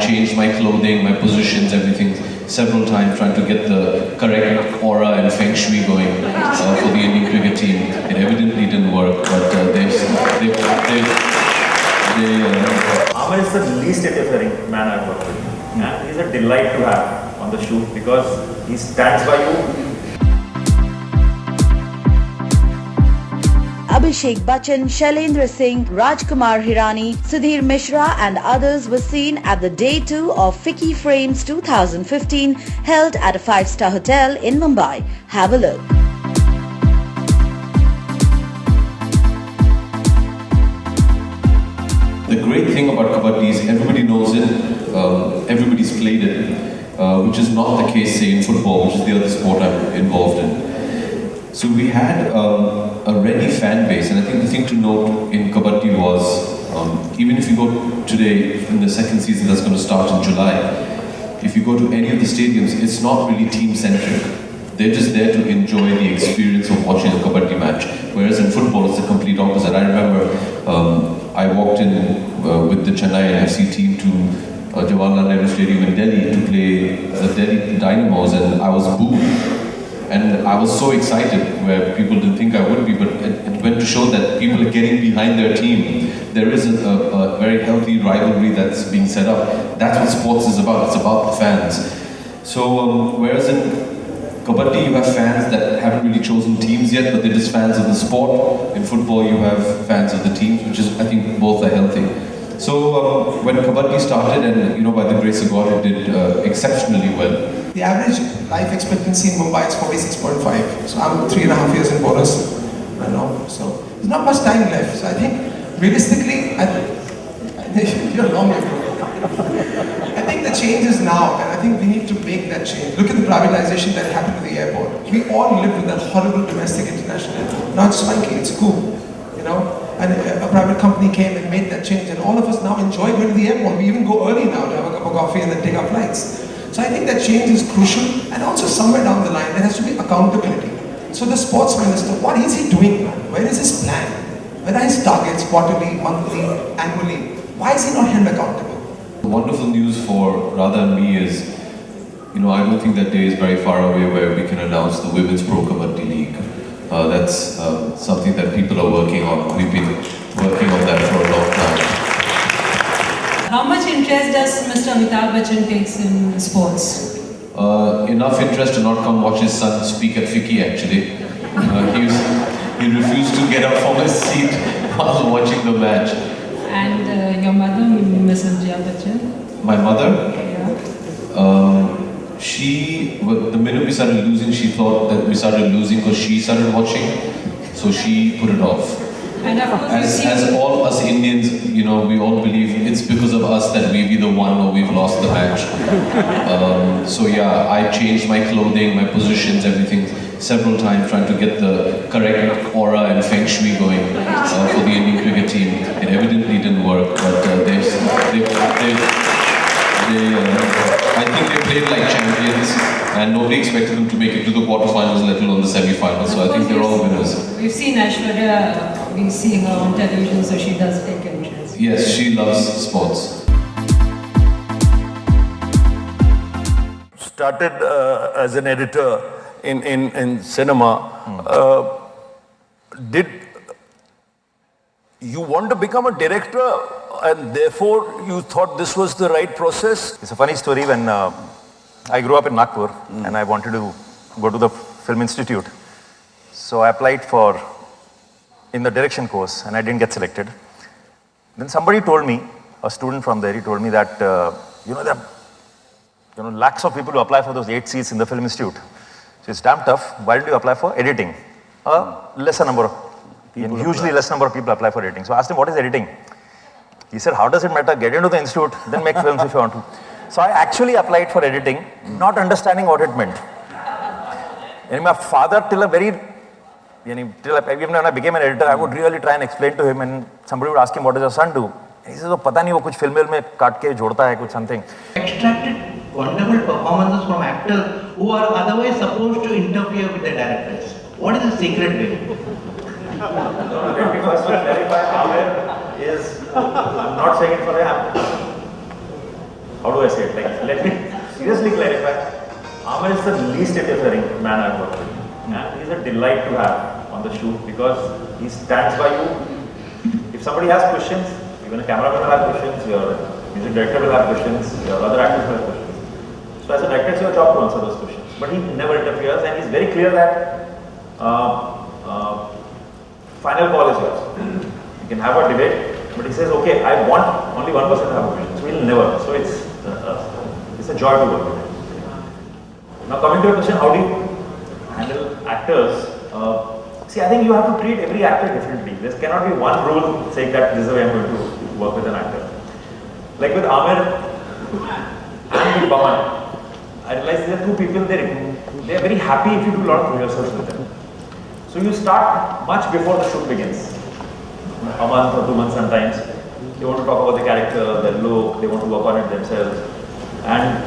changed my clothing, my positions, everything several times, trying to get the correct aura and feng shui going for the Indian cricket team. It evidently didn't work, but Aamir is the least interfering man I've worked with. And he's a delight to have on the shoot because he stands by you. Abhishek Bachchan, Shailendra Singh, Rajkumar Hirani, Sudhir Mishra and others were seen at the Day 2 of FICCI Frames 2015 held at a 5-star hotel in Mumbai. Have a look. The great thing about Kabbadi is everybody knows it, everybody's played it, which is not the case, say, in football, which is the other sport I'm involved in. So we had a ready fan base, and I think the thing to note in Kabbadi was, even if you go today in the second season that's going to start in July, if you go to any of the stadiums, it's not really team-centric. They're just there to enjoy the experience of watching a Kabbadi match. Whereas in football, it's the complete opposite. I remember I walked in with the Chennai FC team to Jawaharlal Nehru Stadium in Delhi to play the Delhi Dynamos, and I was booed. And I was so excited, where people didn't think I would be, but it went to show that people are getting behind their team. There is a very healthy rivalry that's being set up. That's what sports is about. It's about the fans. So whereas in Kabbadi you have fans that haven't really chosen teams yet, but they're just fans of the sport. In football you have fans of the teams, which is, I think, both are healthy. So when Kabbadi started, and by the grace of God, it did exceptionally well. The average life expectancy in Mumbai is 46.5. So I'm 3.5 years in bonus right now. So there's not much time left. So I think realistically, you're long way. I think the change is now, and I think we need to make that change. Look at the privatization that happened to the airport. We all lived with that horrible domestic international airport. Now it's swanky, it's cool, And a private company came and made that change, and all of us now enjoy going to the airport. We even go early now to have a cup of coffee and then take our flights. So I think that change is crucial, and also somewhere down the line there has to be accountability. So the sports minister, what is he doing, man? Where is his plan? Where are his targets, quarterly, monthly, annually? Why is he not held accountable? The wonderful news for Radha and me is, I don't think that day is very far away where we can announce the Women's Pro Kabbadi League. That's something that people are working on. We've been working on that for a long time. How much interest does Mr. Amitabh Bachchan takes in sports? Enough interest to not come watch his son speak at FICCI, actually. He refused to get up from his seat while watching the match. And your mother, Mrs. Jia Bachchan? My mother? Yeah. The minute we started losing, she thought that we started losing because she started watching, so she put it off. And of course, as all us Indians, we all believe it's because of us that we've either won or we've lost the match. So yeah, I changed my clothing, my positions, everything several times, trying to get the correct aura and feng shui going for the Indian cricket team. It evidently didn't work, but I think they played like champions, and nobody expected them to make it to the quarterfinals, let alone the semi-finals. So I think they're all winners. We've seen Aishwarya, we see her on television, so she does take interest. Yes, she loves sports. Started as an editor in cinema. Did you want to become a director, and therefore you thought this was the right process? It's a funny story. When I grew up in Nagpur and I wanted to go to the Film Institute. So I applied in the direction course and I didn't get selected. Then somebody told me, a student from there, he told me that, there are lakhs of people who apply for those 8 seats in the Film Institute. So it's damn tough. Why don't you apply for editing? Lesser number of people. Usually less number of people apply for editing. So I asked him, what is editing? He said, how does it matter? Get into the institute, then make films if you want to. So I actually applied for editing, not understanding what it meant. And my father, even when I became an editor, I would really try and explain to him, and somebody would ask him, what does your son do? And he says, pata nahi, wo kuch film mein kaat ke jodta hai, kuch something. Extracted wonderful performances from actors who are otherwise supposed to interfere with the directors. What is the secret way? Let me first clarify, Aamir is not saying it for a how do I say it? Like, let me seriously clarify. Aamir is the least interfering man I've worked with. And he's a delight to have on the shoot because he stands by you. If somebody has questions, even a cameraman will have questions, your music director will have questions, your other actors will have questions. So as a director, it's your job to answer those questions. But he never interferes and he's very clear that final call is yours. You can have a debate, but he says, okay, I want only one person to have a vision. So he'll never. So it's a joy to work with him. Now coming to your question, how do you handle actors? See, I think you have to treat every actor differently. There cannot be one rule saying that this is the way I'm going to work with an actor. Like with Aamir and with Boman, I realized there are two people, they are very happy if you do a lot of rehearsals with them. So you start much before the shoot begins. A month or 2 months sometimes. They want to talk about the character, their look, they want to work on it themselves. And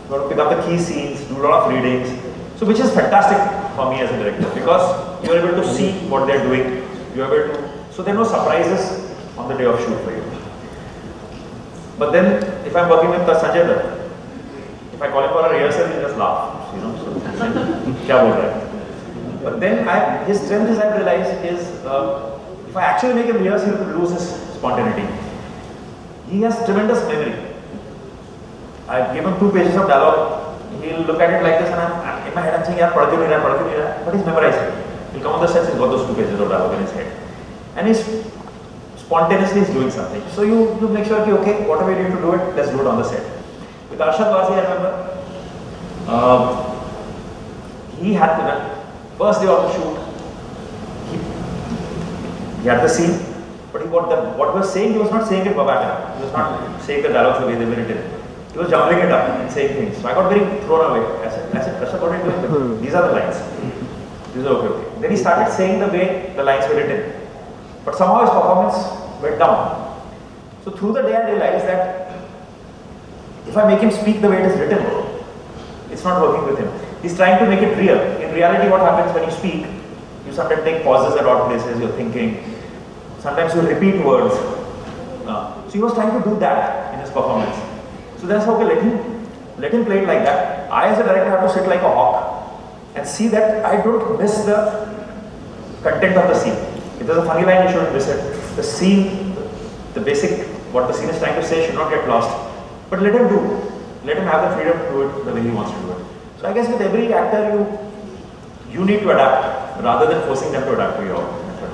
you want to pick up the key scenes, do a lot of readings. So which is fantastic for me as a director because you are able to see what they are doing. You are able to, so there are no surprises on the day of shoot for you. But then if I'm working with Sanjay Dutt, if I call him for a rehearsal, he just laughs. You know, so kya bol raha hai? But then his strength is, I've realized, is if I actually make him rehearse, he will lose his spontaneity. He has tremendous memory. I give him 2 pages of dialogue. He'll look at it like this, and in my head I'm saying, "Yeah, padh kyun nahi raha," but he's memorized it. He'll come on the set, he's got those 2 pages of dialogue in his head, and he's spontaneously is doing something. So you make sure, okay, whatever you need to do it, let's do it on the set. With Arshad, Warsi, I remember, he had to, first day of the shoot, he had the scene, but what he was saying, he was not saying it verbatim. He was not saying the dialogues the way they were written. He was jumbling it up and saying things. So I got very thrown away. I said, Arshad, what are you doing? These are the lines. These are okay. Then he started saying the way the lines were written. But somehow his performance went down. So through the day I realized that if I make him speak the way it is written, it's not working with him. He's trying to make it real. In reality, what happens when you speak, you sometimes take pauses at odd places, you're thinking. Sometimes you repeat words. So he was trying to do that in his performance. So then I said, okay, let him play it like that. I as a director have to sit like a hawk and see that I don't miss the content of the scene. If there's a funny line, you shouldn't miss it. The scene, the basic, what the scene is trying to say should not get lost. But let him do. Let him have the freedom to do it the way he wants to do it. So I guess with every actor, you need to adapt rather than forcing them to adapt to your method.